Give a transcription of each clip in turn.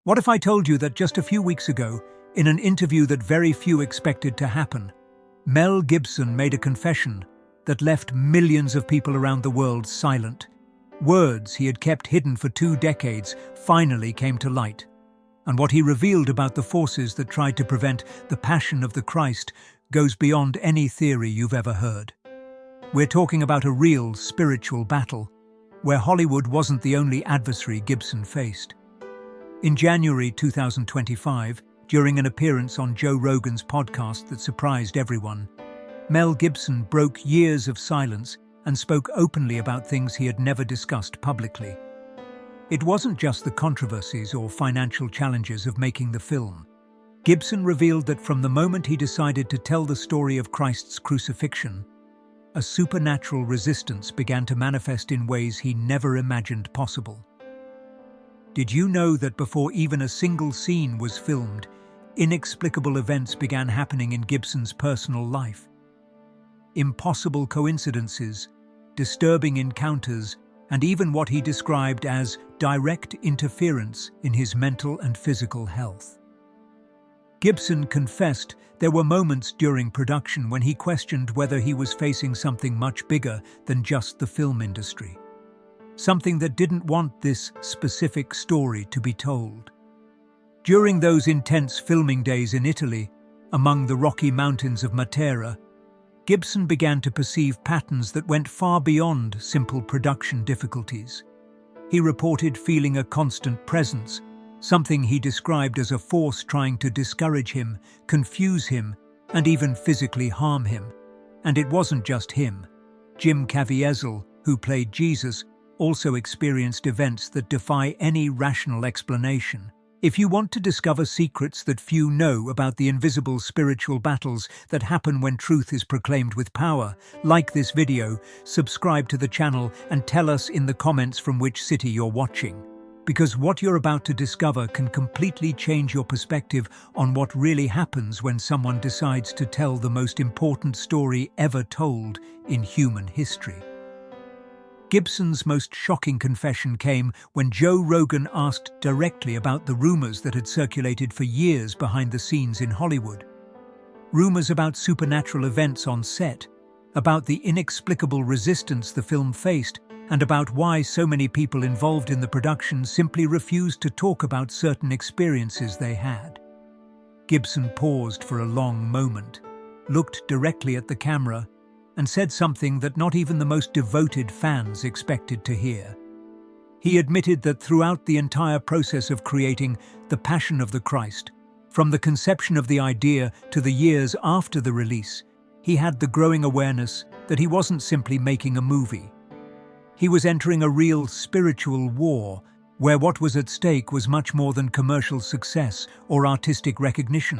What if I told you that just a few weeks ago, in an interview that very few expected to happen, Mel Gibson made a confession that left millions of people around the world silent? Words he had kept hidden for 2 decades finally came to light. And what he revealed about the forces that tried to prevent the Passion of the Christ goes beyond any theory you've ever heard. We're talking about a real spiritual battle, where Hollywood wasn't the only adversary Gibson faced. In January 2025, during an appearance on Joe Rogan's podcast that surprised everyone, Mel Gibson broke years of silence and spoke openly about things he had never discussed publicly. It wasn't just the controversies or financial challenges of making the film. Gibson revealed that from the moment he decided to tell the story of Christ's crucifixion, a supernatural resistance began to manifest in ways he never imagined possible. Did you know that before even a single scene was filmed, inexplicable events began happening in Gibson's personal life? Impossible coincidences, disturbing encounters, and even what he described as direct interference in his mental and physical health. Gibson confessed there were moments during production when he questioned whether he was facing something much bigger than just the film industry. Something that didn't want this specific story to be told. During those intense filming days in Italy, among the Rocky Mountains of Matera, Gibson began to perceive patterns that went far beyond simple production difficulties. He reported feeling a constant presence, something he described as a force trying to discourage him, confuse him, and even physically harm him. And it wasn't just him. Jim Caviezel, who played Jesus, also experienced events that defy any rational explanation. If you want to discover secrets that few know about the invisible spiritual battles that happen when truth is proclaimed with power, like this video, subscribe to the channel, and tell us in the comments from which city you're watching. Because what you're about to discover can completely change your perspective on what really happens when someone decides to tell the most important story ever told in human history. Gibson's most shocking confession came when Joe Rogan asked directly about the rumors that had circulated for years behind the scenes in Hollywood. Rumors about supernatural events on set, about the inexplicable resistance the film faced, and about why so many people involved in the production simply refused to talk about certain experiences they had. Gibson paused for a long moment, looked directly at the camera, and said something that not even the most devoted fans expected to hear. He admitted that throughout the entire process of creating The Passion of the Christ, from the conception of the idea to the years after the release, he had the growing awareness that he wasn't simply making a movie. He was entering a real spiritual war, where what was at stake was much more than commercial success or artistic recognition.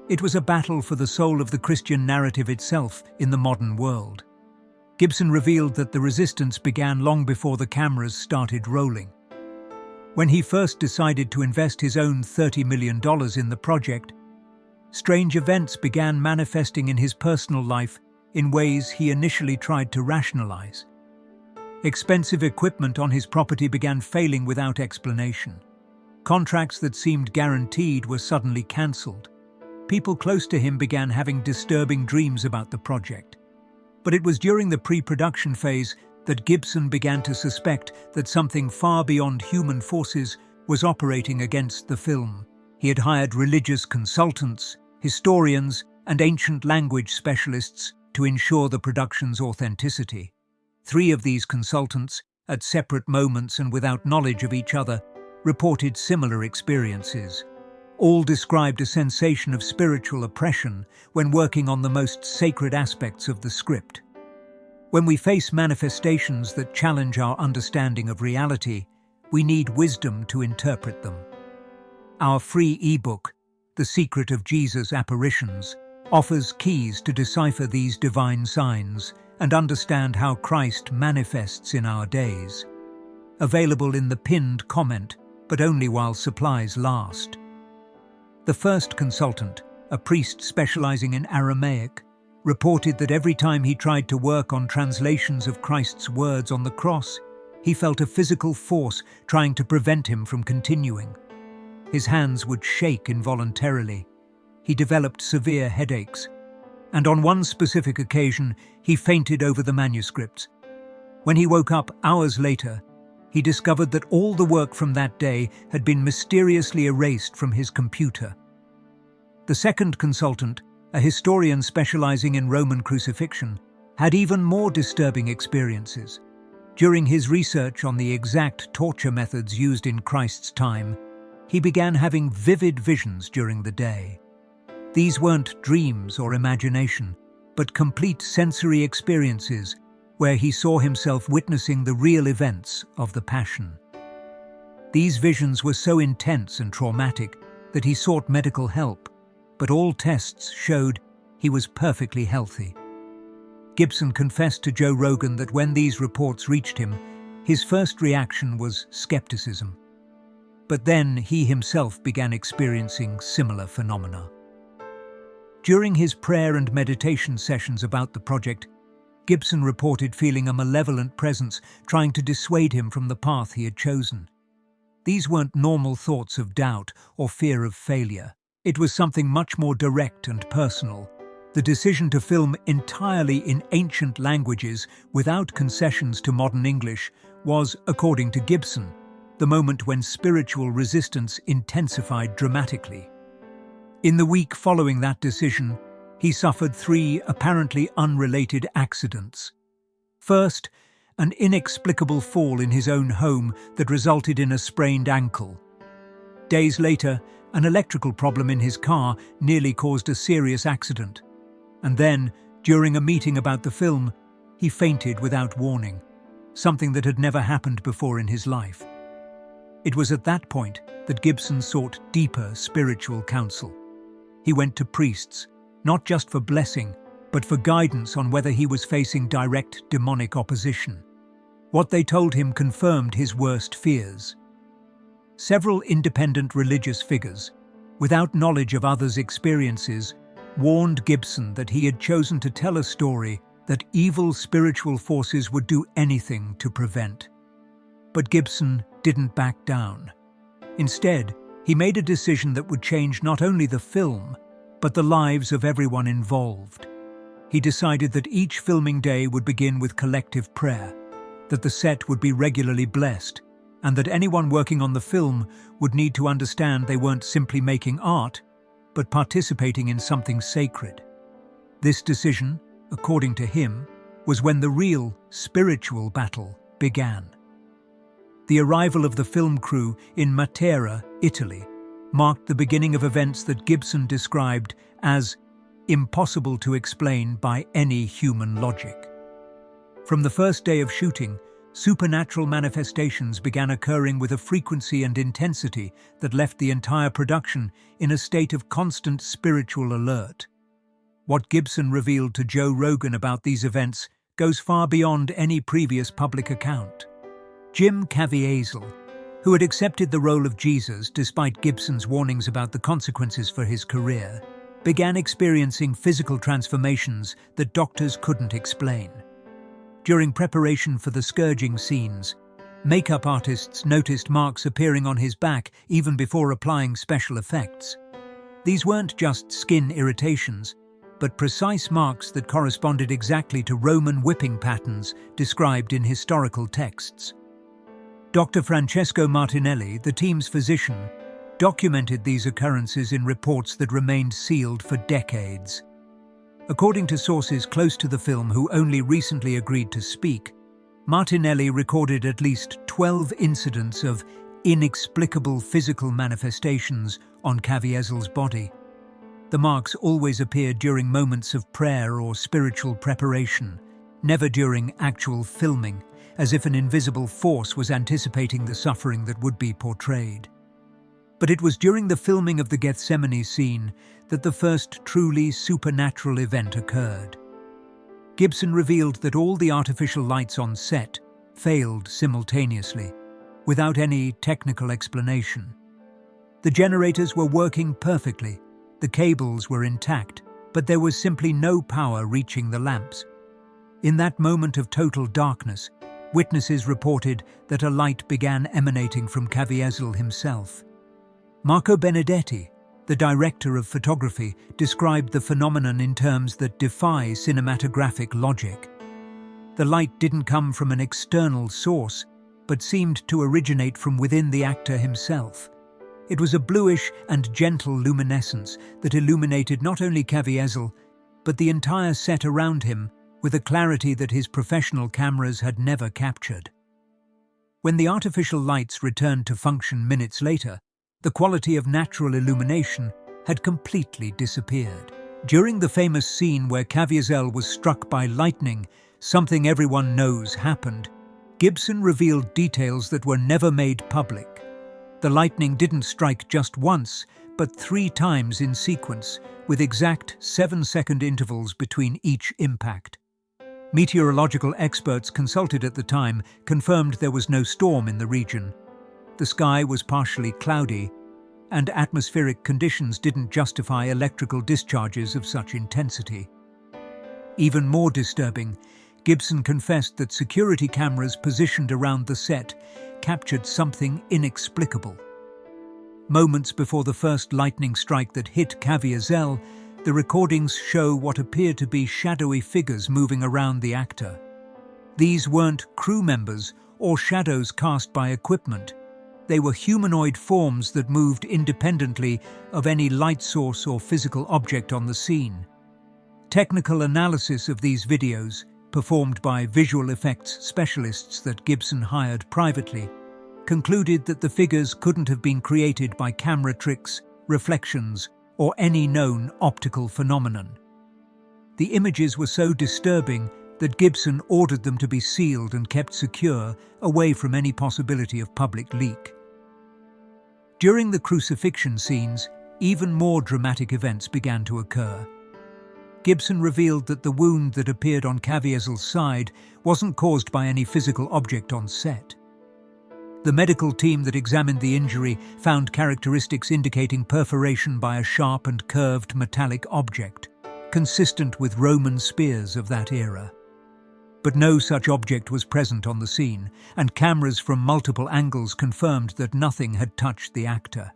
It was a battle for the soul of the Christian narrative itself in the modern world. Gibson revealed that the resistance began long before the cameras started rolling. When he first decided to invest his own $30 million in the project, strange events began manifesting in his personal life in ways he initially tried to rationalize. Expensive equipment on his property began failing without explanation. Contracts that seemed guaranteed were suddenly cancelled. People close to him began having disturbing dreams about the project. But it was during the pre-production phase that Gibson began to suspect that something far beyond human forces was operating against the film. He had hired religious consultants, historians, and ancient language specialists to ensure the production's authenticity. 3 of these consultants, at separate moments and without knowledge of each other, reported similar experiences. All described a sensation of spiritual oppression when working on the most sacred aspects of the script. When we face manifestations that challenge our understanding of reality, we need wisdom to interpret them. Our free ebook, The Secret of Jesus' Apparitions, offers keys to decipher these divine signs and understand how Christ manifests in our days. Available in the pinned comment, but only while supplies last. The first consultant, a priest specializing in Aramaic, reported that every time he tried to work on translations of Christ's words on the cross, he felt a physical force trying to prevent him from continuing. His hands would shake involuntarily. He developed severe headaches, and on one specific occasion, he fainted over the manuscripts. When he woke up hours later, he discovered that all the work from that day had been mysteriously erased from his computer. The second consultant, a historian specializing in Roman crucifixion, had even more disturbing experiences. During his research on the exact torture methods used in Christ's time, he began having vivid visions during the day. These weren't dreams or imagination, but complete sensory experiences where he saw himself witnessing the real events of the Passion. These visions were so intense and traumatic that he sought medical help, but all tests showed he was perfectly healthy. Gibson confessed to Joe Rogan that when these reports reached him, his first reaction was skepticism. But then he himself began experiencing similar phenomena. During his prayer and meditation sessions about the project, Gibson reported feeling a malevolent presence trying to dissuade him from the path he had chosen. These weren't normal thoughts of doubt or fear of failure. It was something much more direct and personal. The decision to film entirely in ancient languages without concessions to modern English was, according to Gibson, the moment when spiritual resistance intensified dramatically. In the week following that decision, he suffered 3 apparently unrelated accidents. First, an inexplicable fall in his own home that resulted in a sprained ankle. Days later, an electrical problem in his car nearly caused a serious accident. And then, during a meeting about the film, he fainted without warning, something that had never happened before in his life. It was at that point that Gibson sought deeper spiritual counsel. He went to priests, not just for blessing, but for guidance on whether he was facing direct demonic opposition. What they told him confirmed his worst fears. Several independent religious figures, without knowledge of others' experiences, warned Gibson that he had chosen to tell a story that evil spiritual forces would do anything to prevent. But Gibson didn't back down. Instead, he made a decision that would change not only the film, but the lives of everyone involved. He decided that each filming day would begin with collective prayer, that the set would be regularly blessed, and that anyone working on the film would need to understand they weren't simply making art, but participating in something sacred. This decision, according to him, was when the real spiritual battle began. The arrival of the film crew in Matera, Italy, marked the beginning of events that Gibson described as impossible to explain by any human logic. From the first day of shooting, supernatural manifestations began occurring with a frequency and intensity that left the entire production in a state of constant spiritual alert. What Gibson revealed to Joe Rogan about these events goes far beyond any previous public account. Jim Caviezel, who had accepted the role of Jesus despite Gibson's warnings about the consequences for his career, began experiencing physical transformations that doctors couldn't explain. During preparation for the scourging scenes, makeup artists noticed marks appearing on his back even before applying special effects. These weren't just skin irritations, but precise marks that corresponded exactly to Roman whipping patterns described in historical texts. Dr. Francesco Martinelli, the team's physician, documented these occurrences in reports that remained sealed for decades. According to sources close to the film who only recently agreed to speak, Martinelli recorded at least 12 incidents of inexplicable physical manifestations on Caviezel's body. The marks always appeared during moments of prayer or spiritual preparation, never during actual filming, as if an invisible force was anticipating the suffering that would be portrayed. But it was during the filming of the Gethsemane scene that the first truly supernatural event occurred. Gibson revealed that all the artificial lights on set failed simultaneously, without any technical explanation. The generators were working perfectly, the cables were intact, but there was simply no power reaching the lamps. In that moment of total darkness, witnesses reported that a light began emanating from Caviezel himself. Marco Benedetti, the director of photography, described the phenomenon in terms that defy cinematographic logic. The light didn't come from an external source, but seemed to originate from within the actor himself. It was a bluish and gentle luminescence that illuminated not only Caviezel, but the entire set around him with a clarity that his professional cameras had never captured. When the artificial lights returned to function minutes later, the quality of natural illumination had completely disappeared. During the famous scene where Caviezel was struck by lightning, something everyone knows happened, Gibson revealed details that were never made public. The lightning didn't strike just once, but 3 times in sequence, with exact 7-second intervals between each impact. Meteorological experts consulted at the time confirmed there was no storm in the region. The sky was partially cloudy, and atmospheric conditions didn't justify electrical discharges of such intensity. Even more disturbing, Gibson confessed that security cameras positioned around the set captured something inexplicable. Moments before the first lightning strike that hit Caviezel, the recordings show what appear to be shadowy figures moving around the actor. These weren't crew members or shadows cast by equipment. They were humanoid forms that moved independently of any light source or physical object on the scene. Technical analysis of these videos, performed by visual effects specialists that Gibson hired privately, concluded that the figures couldn't have been created by camera tricks, reflections, or any known optical phenomenon. The images were so disturbing that Gibson ordered them to be sealed and kept secure, away from any possibility of public leak. During the crucifixion scenes, even more dramatic events began to occur. Gibson revealed that the wound that appeared on Caviezel's side wasn't caused by any physical object on set. The medical team that examined the injury found characteristics indicating perforation by a sharp and curved metallic object, consistent with Roman spears of that era. But no such object was present on the scene, and cameras from multiple angles confirmed that nothing had touched the actor.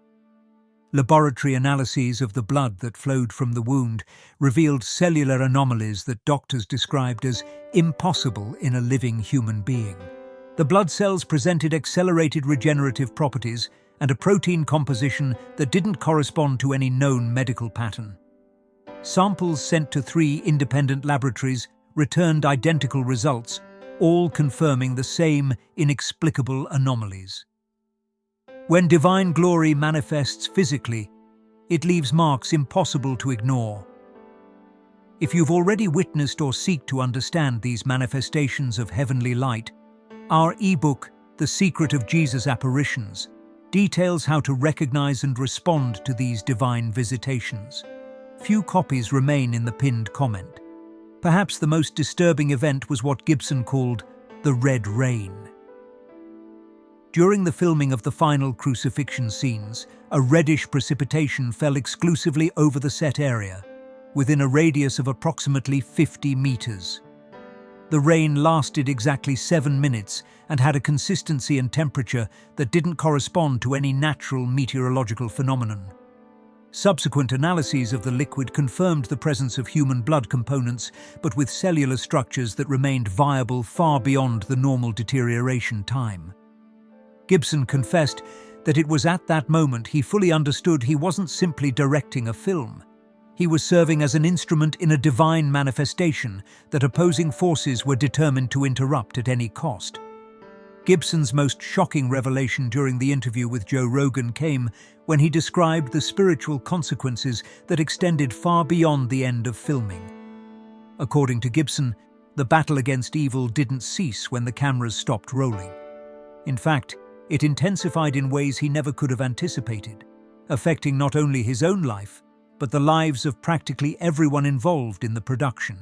Laboratory analyses of the blood that flowed from the wound revealed cellular anomalies that doctors described as impossible in a living human being. The blood cells presented accelerated regenerative properties and a protein composition that didn't correspond to any known medical pattern. Samples sent to 3 independent laboratories returned identical results, all confirming the same inexplicable anomalies. When divine glory manifests physically, it leaves marks impossible to ignore. If you've already witnessed or seek to understand these manifestations of heavenly light, our ebook, The Secret of Jesus' Apparitions, details how to recognize and respond to these divine visitations. Few copies remain in the pinned comment. Perhaps the most disturbing event was what Gibson called the Red Rain. During the filming of the final crucifixion scenes, a reddish precipitation fell exclusively over the set area, within a radius of approximately 50 meters. The rain lasted exactly 7 minutes and had a consistency and temperature that didn't correspond to any natural meteorological phenomenon. Subsequent analyses of the liquid confirmed the presence of human blood components, but with cellular structures that remained viable far beyond the normal deterioration time. Gibson confessed that it was at that moment he fully understood he wasn't simply directing a film. He was serving as an instrument in a divine manifestation that opposing forces were determined to interrupt at any cost. Gibson's most shocking revelation during the interview with Joe Rogan came when he described the spiritual consequences that extended far beyond the end of filming. According to Gibson, the battle against evil didn't cease when the cameras stopped rolling. In fact, it intensified in ways he never could have anticipated, affecting not only his own life, but the lives of practically everyone involved in the production.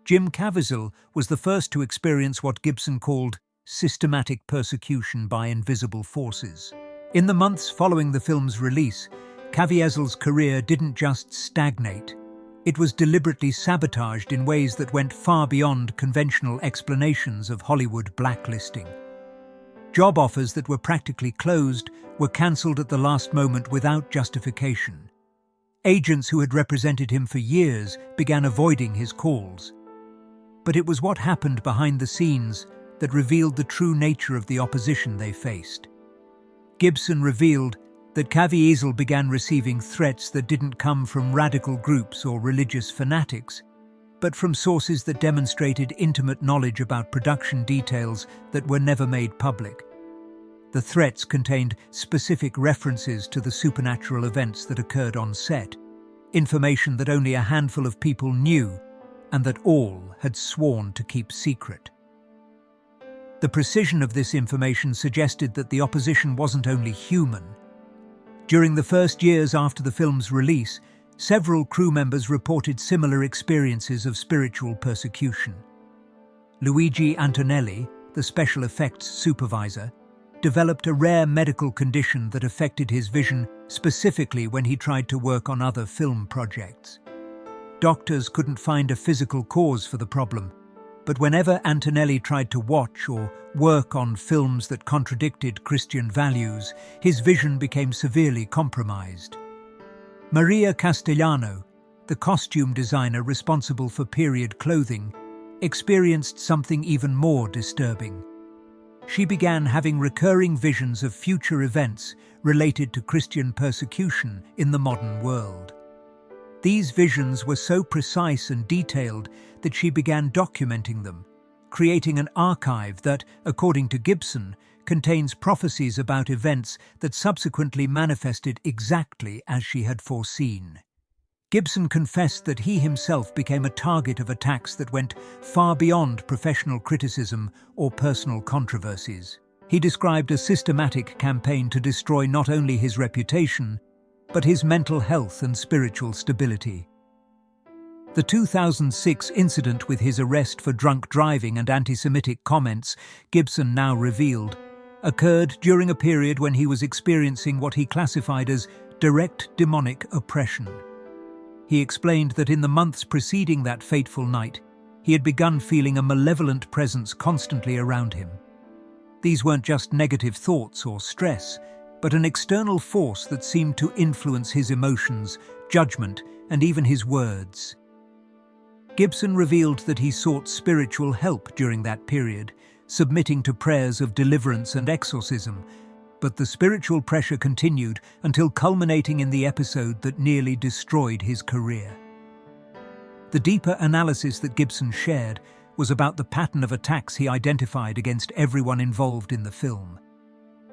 Jim Caviezel was the first to experience what Gibson called systematic persecution by invisible forces. In the months following the film's release, Caviezel's career didn't just stagnate. It was deliberately sabotaged in ways that went far beyond conventional explanations of Hollywood blacklisting. Job offers that were practically closed were cancelled at the last moment without justification. Agents who had represented him for years began avoiding his calls. But it was what happened behind the scenes that revealed the true nature of the opposition they faced. Gibson revealed that Caviezel began receiving threats that didn't come from radical groups or religious fanatics, but from sources that demonstrated intimate knowledge about production details that were never made public. The threats contained specific references to the supernatural events that occurred on set, information that only a handful of people knew and that all had sworn to keep secret. The precision of this information suggested that the opposition wasn't only human. During the first years after the film's release, several crew members reported similar experiences of spiritual persecution. Luigi Antonelli, the special effects supervisor, developed a rare medical condition that affected his vision specifically when he tried to work on other film projects. Doctors couldn't find a physical cause for the problem, but whenever Antonelli tried to watch or work on films that contradicted Christian values, his vision became severely compromised. Maria Castellano, the costume designer responsible for period clothing, experienced something even more disturbing. She began having recurring visions of future events related to Christian persecution in the modern world. These visions were so precise and detailed that she began documenting them, creating an archive that, according to Gibson, contains prophecies about events that subsequently manifested exactly as she had foreseen. Gibson confessed that he himself became a target of attacks that went far beyond professional criticism or personal controversies. He described a systematic campaign to destroy not only his reputation, but his mental health and spiritual stability. The 2006 incident with his arrest for drunk driving and anti-Semitic comments, Gibson now revealed, occurred during a period when he was experiencing what he classified as direct demonic oppression. He explained that in the months preceding that fateful night, he had begun feeling a malevolent presence constantly around him. These weren't just negative thoughts or stress, but an external force that seemed to influence his emotions, judgment, and even his words. Gibson revealed that he sought spiritual help during that period, submitting to prayers of deliverance and exorcism, but the spiritual pressure continued until culminating in the episode that nearly destroyed his career. The deeper analysis that Gibson shared was about the pattern of attacks he identified against everyone involved in the film.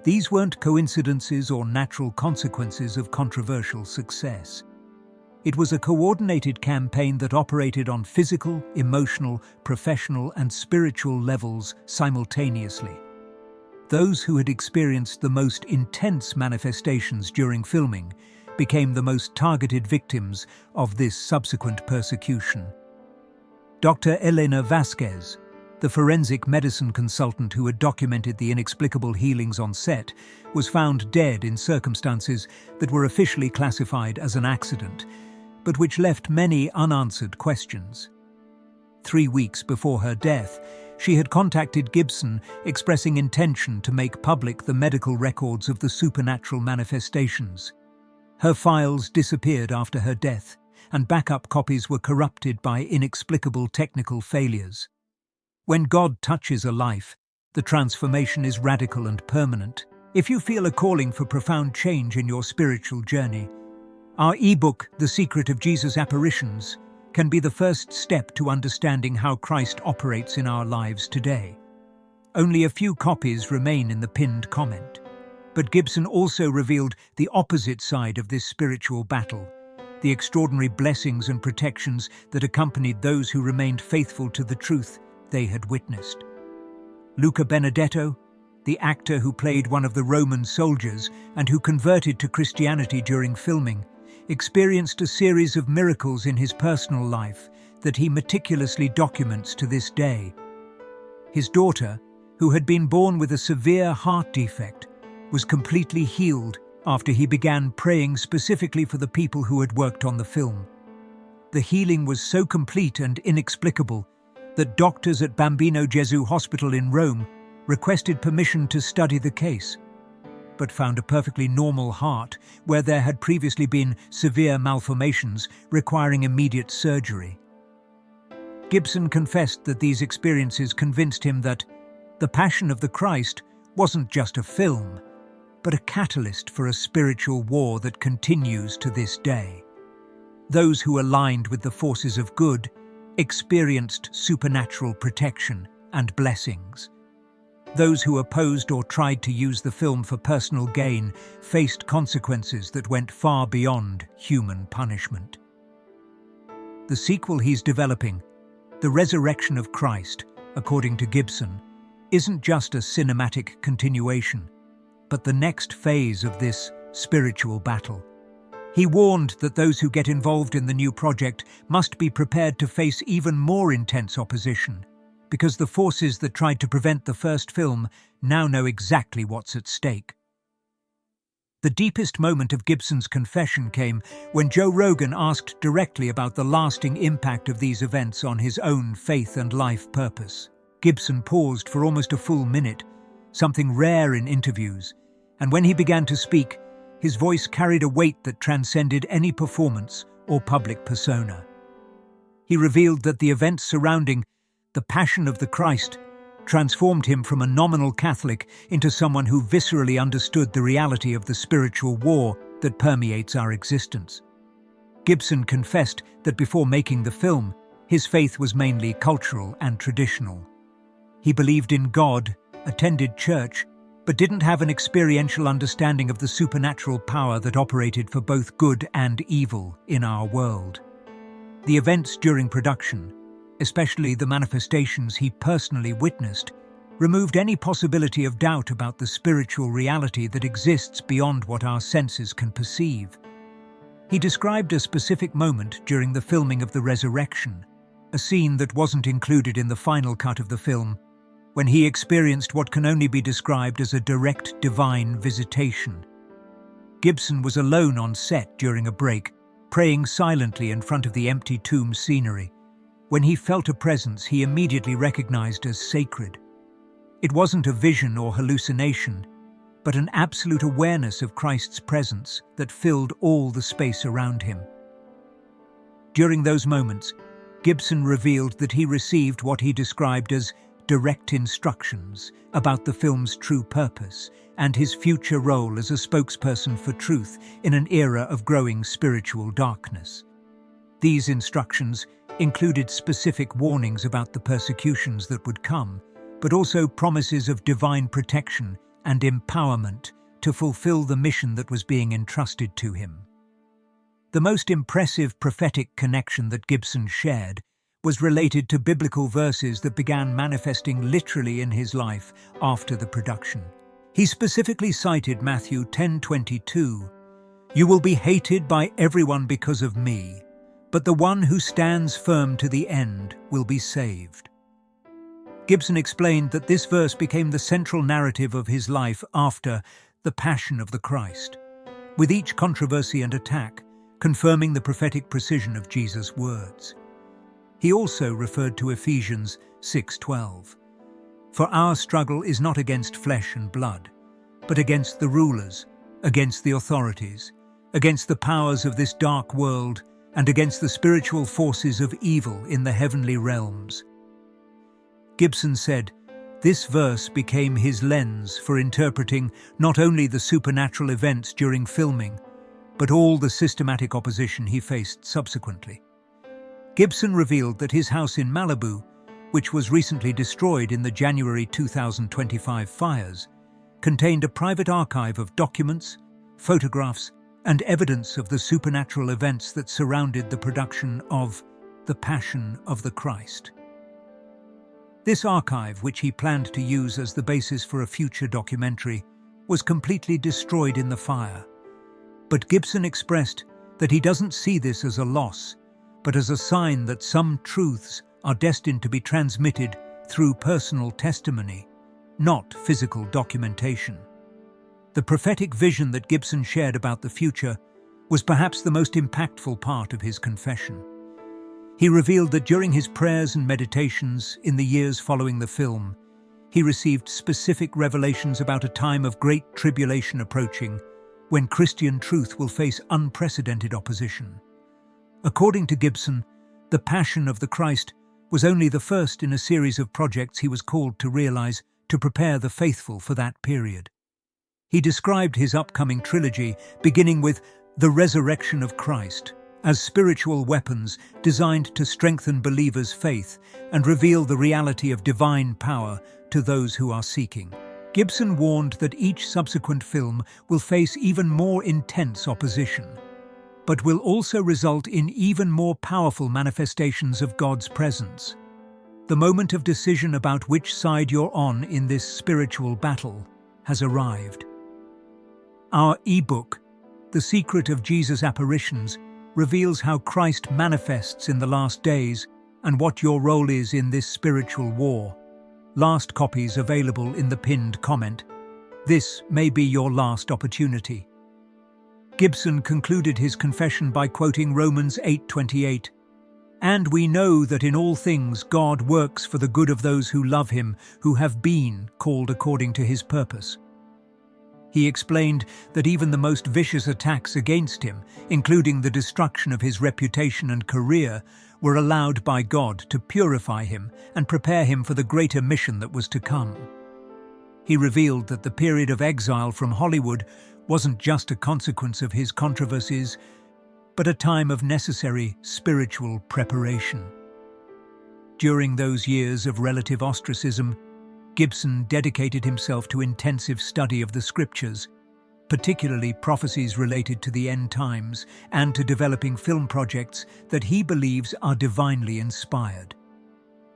These weren't coincidences or natural consequences of controversial success. It was a coordinated campaign that operated on physical, emotional, professional, and spiritual levels simultaneously. Those who had experienced the most intense manifestations during filming became the most targeted victims of this subsequent persecution. Dr. Elena Vasquez, the forensic medicine consultant who had documented the inexplicable healings on set, was found dead in circumstances that were officially classified as an accident, but which left many unanswered questions. 3 weeks before her death, she had contacted Gibson expressing intention to make public the medical records of the supernatural manifestations. Her files disappeared after her death, and backup copies were corrupted by inexplicable technical failures. When God touches a life, the transformation is radical and permanent. If you feel a calling for profound change in your spiritual journey, our ebook, The Secret of Jesus' Apparitions, can be the first step to understanding how Christ operates in our lives today. Only a few copies remain in the pinned comment. But Gibson also revealed the opposite side of this spiritual battle, the extraordinary blessings and protections that accompanied those who remained faithful to the truth they had witnessed. Luca Benedetto, the actor who played one of the Roman soldiers and who converted to Christianity during filming, experienced a series of miracles in his personal life that he meticulously documents to this day. His daughter, who had been born with a severe heart defect, was completely healed after he began praying specifically for the people who had worked on the film. The healing was so complete and inexplicable that doctors at Bambino Gesù Hospital in Rome requested permission to study the case, but found a perfectly normal heart where there had previously been severe malformations requiring immediate surgery. Gibson confessed that these experiences convinced him that The Passion of the Christ wasn't just a film, but a catalyst for a spiritual war that continues to this day. Those who aligned with the forces of good experienced supernatural protection and blessings. Those who opposed or tried to use the film for personal gain faced consequences that went far beyond human punishment. The sequel he's developing, The Resurrection of Christ, according to Gibson, isn't just a cinematic continuation, but the next phase of this spiritual battle. He warned that those who get involved in the new project must be prepared to face even more intense opposition, because the forces that tried to prevent the first film now know exactly what's at stake. The deepest moment of Gibson's confession came when Joe Rogan asked directly about the lasting impact of these events on his own faith and life purpose. Gibson paused for almost a full minute, something rare in interviews, and when he began to speak, his voice carried a weight that transcended any performance or public persona. He revealed that the events surrounding The Passion of the Christ transformed him from a nominal Catholic into someone who viscerally understood the reality of the spiritual war that permeates our existence. Gibson confessed that before making the film, his faith was mainly cultural and traditional. He believed in God, attended church, but didn't have an experiential understanding of the supernatural power that operated for both good and evil in our world. The events during production, especially the manifestations he personally witnessed, removed any possibility of doubt about the spiritual reality that exists beyond what our senses can perceive. He described a specific moment during the filming of The Resurrection, a scene that wasn't included in the final cut of the film, when he experienced what can only be described as a direct divine visitation. Gibson was alone on set during a break, praying silently in front of the empty tomb scenery. When he felt a presence he immediately recognized as sacred. It wasn't a vision or hallucination, but an absolute awareness of Christ's presence that filled all the space around him. During those moments, Gibson revealed that he received what he described as direct instructions about the film's true purpose and his future role as a spokesperson for truth in an era of growing spiritual darkness. These instructions included specific warnings about the persecutions that would come, but also promises of divine protection and empowerment to fulfill the mission that was being entrusted to him. The most impressive prophetic connection that Gibson shared was related to biblical verses that began manifesting literally in his life after the production. He specifically cited Matthew 10:22, "You will be hated by everyone because of me, but the one who stands firm to the end will be saved." Gibson explained that this verse became the central narrative of his life after The Passion of the Christ, with each controversy and attack confirming the prophetic precision of Jesus' words. He also referred to Ephesians 6:12. "For our struggle is not against flesh and blood, but against the rulers, against the authorities, against the powers of this dark world, and against the spiritual forces of evil in the heavenly realms." Gibson said, this verse became his lens for interpreting not only the supernatural events during filming, but all the systematic opposition he faced subsequently. Gibson revealed that his house in Malibu, which was recently destroyed in the January 2025 fires, contained a private archive of documents, photographs, and evidence of the supernatural events that surrounded the production of The Passion of the Christ. This archive, which he planned to use as the basis for a future documentary, was completely destroyed in the fire. But Gibson expressed that he doesn't see this as a loss, but as a sign that some truths are destined to be transmitted through personal testimony, not physical documentation. The prophetic vision that Gibson shared about the future was perhaps the most impactful part of his confession. He revealed that during his prayers and meditations in the years following the film, He received specific revelations about a time of great tribulation approaching, when Christian truth will face unprecedented opposition. According to Gibson, the Passion of the Christ was only the first in a series of projects he was called to realize to prepare the faithful for that period. He described his upcoming trilogy, beginning with The Resurrection of Christ, as spiritual weapons designed to strengthen believers' faith and reveal the reality of divine power to those who are seeking. Gibson warned that each subsequent film will face even more intense opposition, but will also result in even more powerful manifestations of God's presence. The moment of decision about which side you're on in this spiritual battle has arrived. Our ebook, The Secret of Jesus' Apparitions, reveals how Christ manifests in the last days and what your role is in this spiritual war. Last copies available in the pinned comment. This may be your last opportunity. Gibson concluded his confession by quoting Romans 8:28, "And we know that in all things God works for the good of those who love him, who have been called according to his purpose." He explained that even the most vicious attacks against him, including the destruction of his reputation and career, were allowed by God to purify him and prepare him for the greater mission that was to come. He revealed that the period of exile from Hollywood wasn't just a consequence of his controversies, but a time of necessary spiritual preparation. During those years of relative ostracism, Gibson dedicated himself to intensive study of the scriptures, particularly prophecies related to the end times, and to developing film projects that he believes are divinely inspired.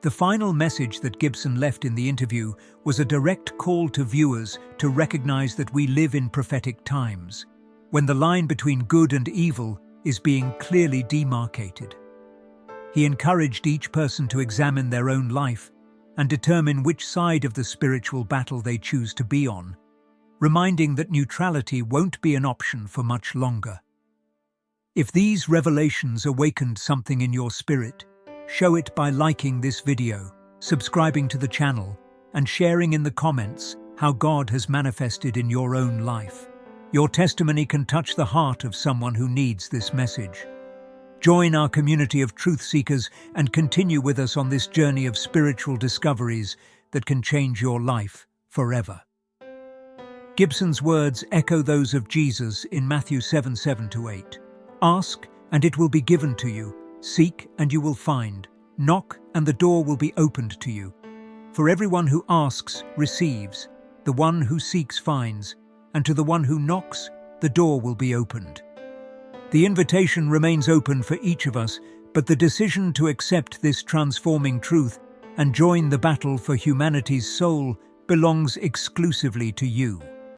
The final message that Gibson left in the interview was a direct call to viewers to recognize that we live in prophetic times, when the line between good and evil is being clearly demarcated. He encouraged each person to examine their own life and determine which side of the spiritual battle they choose to be on, reminding that neutrality won't be an option for much longer. If these revelations awakened something in your spirit, show it by liking this video, subscribing to the channel, and sharing in the comments how God has manifested in your own life. Your testimony can touch the heart of someone who needs this message. Join our community of truth seekers and continue with us on this journey of spiritual discoveries that can change your life forever. Gibson's words echo those of Jesus in Matthew 7:7-8. "Ask, and it will be given to you. Seek, and you will find. Knock, and the door will be opened to you. For everyone who asks receives, the one who seeks finds, and to the one who knocks, the door will be opened." The invitation remains open for each of us, but the decision to accept this transforming truth and join the battle for humanity's soul belongs exclusively to you.